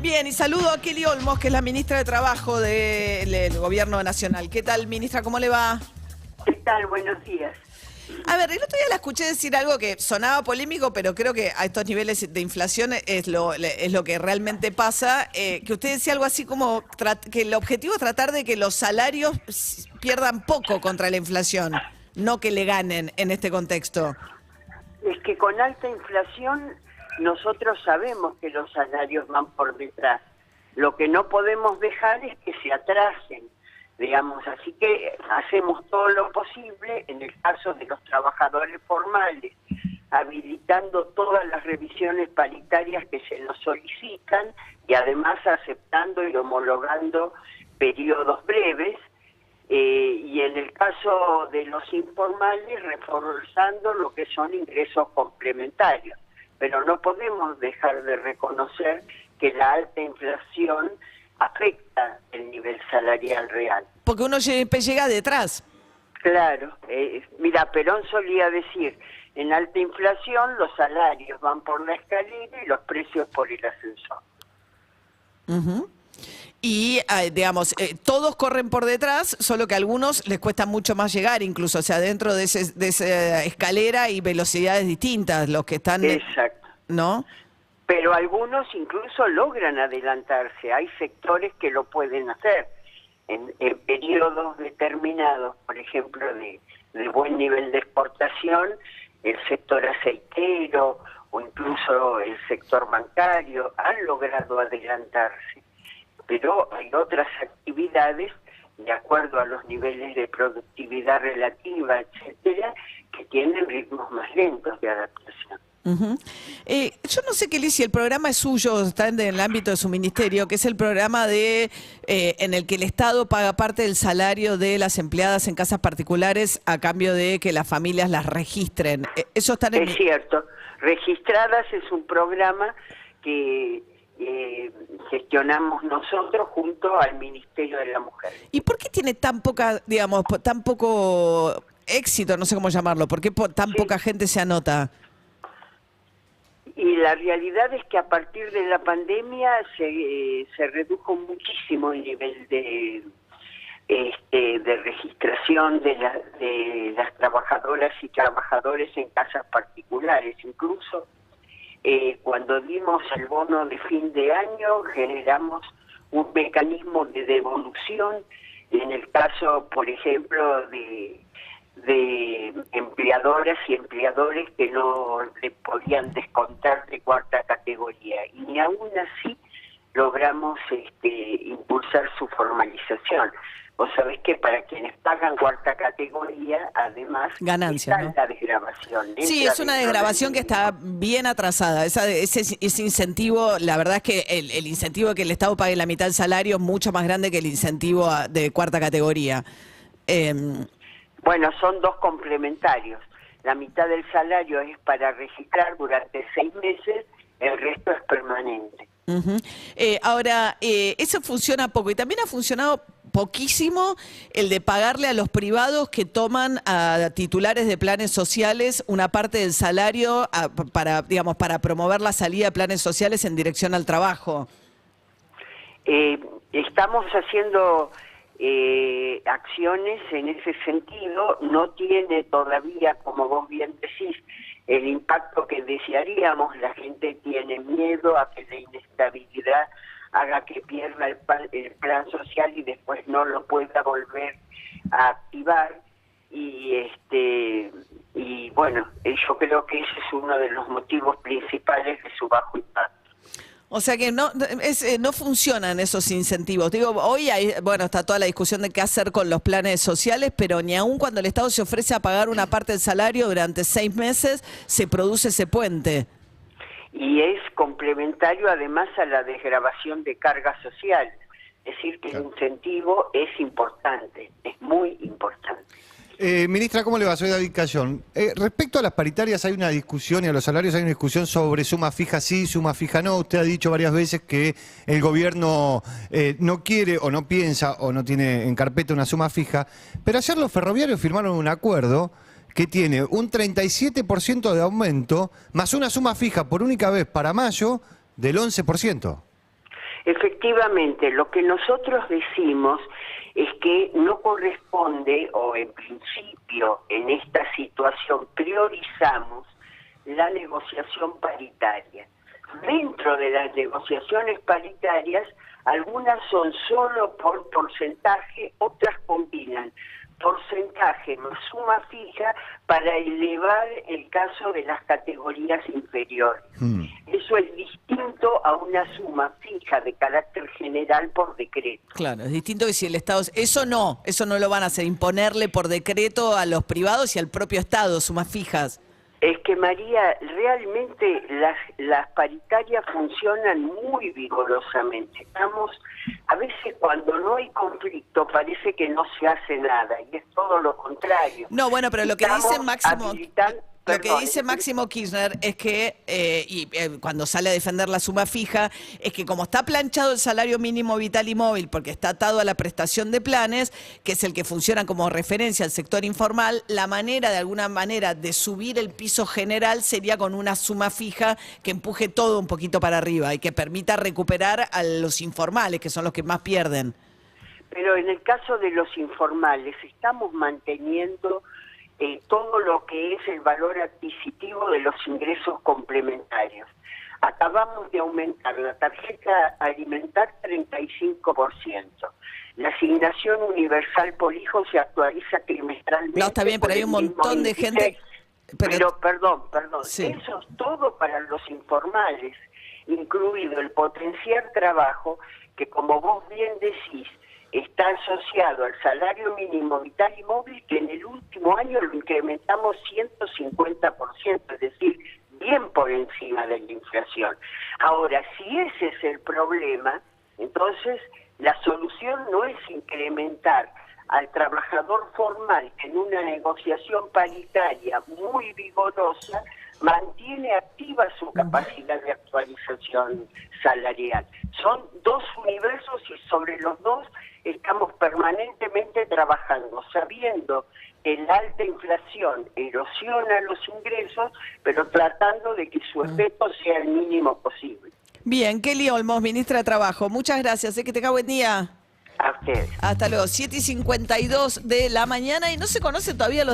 Bien, y saludo a Kelly Olmos, que es la ministra de Trabajo del Gobierno Nacional. ¿Qué tal, ministra? ¿Cómo le va? ¿Qué tal? Buenos días. A ver, el otro día la escuché decir algo que sonaba polémico, pero creo que a estos niveles de inflación es lo que realmente pasa. Que usted decía algo así como que el objetivo es tratar de que los salarios pierdan poco contra la inflación, no que le ganen en este contexto. Es que con alta inflación nosotros sabemos que los salarios van por detrás. Lo que no podemos dejar es que se atrasen, digamos. Así que hacemos todo lo posible, en el caso de los trabajadores formales, habilitando todas las revisiones paritarias que se nos solicitan y además aceptando y homologando periodos breves. Y en el caso de los informales, reforzando lo que son ingresos complementarios. Pero no podemos dejar de reconocer que la alta inflación afecta el nivel salarial real. Porque uno llega detrás. Claro. Mira, Perón solía decir, en alta inflación los salarios van por la escalera y los precios por el ascensor. Y, digamos, todos corren por detrás, solo que a algunos les cuesta mucho más llegar, incluso, o sea, dentro de esa escalera hay velocidades distintas, los que están... Exacto. ¿No? Pero algunos incluso logran adelantarse, hay sectores que lo pueden hacer en periodos determinados, por ejemplo, de buen nivel de exportación, el sector aceitero o incluso el sector bancario han logrado adelantarse. Pero hay otras actividades, de acuerdo a los niveles de productividad relativa, etcétera, que tienen ritmos más lentos de adaptación. Yo no sé, Kelly, si el programa es suyo, está en el ámbito de su ministerio, que es el programa en el que el Estado paga parte del salario de las empleadas en casas particulares a cambio de que las familias las registren. Eso está en Es cierto. Registradas es un programa que gestionamos nosotros junto al Ministerio de la Mujer. ¿Y por qué tiene tan poco éxito, no sé cómo llamarlo? ¿Por qué tan poca gente se anota? Y la realidad es que a partir de la pandemia se redujo muchísimo el nivel de registración de las trabajadoras y trabajadores en casas particulares. Incluso cuando dimos el bono de fin de año, generamos un mecanismo de devolución en el caso, por ejemplo, de empleadoras y empleadores que no le podían descontar de cuarta categoría. Y aún así logramos impulsar su formalización. Vos sabés que para quienes pagan cuarta categoría, además, ganancia, está, ¿no?, la desgravación. Sí, es una desgravación que está bien atrasada. Ese incentivo, la verdad es que el incentivo de que el Estado pague la mitad del salario es mucho más grande que el incentivo de cuarta categoría. Bueno, son dos complementarios. La mitad del salario es para registrar durante 6 meses, el resto es permanente. Ahora, eso funciona poco y también ha funcionado poquísimo el de pagarle a los privados que toman a titulares de planes sociales una parte del salario para promover la salida de planes sociales en dirección al trabajo. Estamos haciendo acciones en ese sentido. No tiene todavía, como vos bien decís, el impacto que desearíamos. La gente tiene miedo a que la inestabilidad haga que pierda el plan social y después no lo pueda volver a activar. Y bueno, yo creo que ese es uno de los motivos principales de su bajo impacto. O sea que no funcionan esos incentivos. Digo, hoy está toda la discusión de qué hacer con los planes sociales, pero ni aun cuando el Estado se ofrece a pagar una parte del salario durante 6 meses, se produce ese puente. Y es complementario además a la desgravación de carga social. Es decir, que el incentivo es importante, es muy importante. Ministra, ¿cómo le va? Soy David Cayón. Respecto a las paritarias hay una discusión y a los salarios hay una discusión sobre suma fija sí, suma fija no. Usted ha dicho varias veces que el gobierno no quiere o no piensa o no tiene en carpeta una suma fija, pero ayer los ferroviarios firmaron un acuerdo que tiene un 37% de aumento más una suma fija por única vez para mayo del 11%. Efectivamente, lo que nosotros decimos es que no corresponde, o en principio en esta situación priorizamos la negociación paritaria. Dentro de las negociaciones paritarias, algunas son solo por porcentaje, otras combinan porcentaje más suma fija para elevar el caso de las categorías inferiores. Eso es distinto a una suma fija de carácter general por decreto. Claro, es distinto que si el Estado... Eso no lo van a hacer, imponerle por decreto a los privados y al propio Estado, sumas fijas. Es que, María, realmente las paritarias funcionan muy vigorosamente. A veces cuando no hay conflicto parece que no se hace nada, y es todo lo contrario. No, bueno, pero lo que dice Máximo... Lo que Perdón, dice Máximo Kirchner es que, cuando sale a defender la suma fija, es que como está planchado el salario mínimo vital y móvil, porque está atado a la prestación de planes, que es el que funciona como referencia al sector informal, la manera, de alguna manera, de subir el piso general sería con una suma fija que empuje todo un poquito para arriba y que permita recuperar a los informales, que son los que más pierden. Pero en el caso de los informales, estamos manteniendo todo lo que es el valor adquisitivo de los ingresos complementarios. Acabamos de aumentar la tarjeta alimentar 35%. La asignación universal por hijo se actualiza trimestralmente. No, está bien, pero hay un montón de gente... Pero perdón, sí. Eso es todo para los informales, incluido el potenciar trabajo, que como vos bien decís, está asociado al salario mínimo vital y móvil, que en el último año lo incrementamos 150%, es decir, bien por encima de la inflación. Ahora, si ese es el problema, entonces la solución no es incrementar al trabajador formal, que en una negociación paritaria muy vigorosa mantiene activa su capacidad de actualización salarial. Son dos universos y sobre los dos estamos permanentemente trabajando, sabiendo que la alta inflación erosiona los ingresos, pero tratando de que su efecto sea el mínimo posible. Bien, Kelly Olmos, ministra de Trabajo, muchas gracias, que tenga buen día. A ustedes. Hasta luego, 7:52 de la mañana y no se conocen todavía los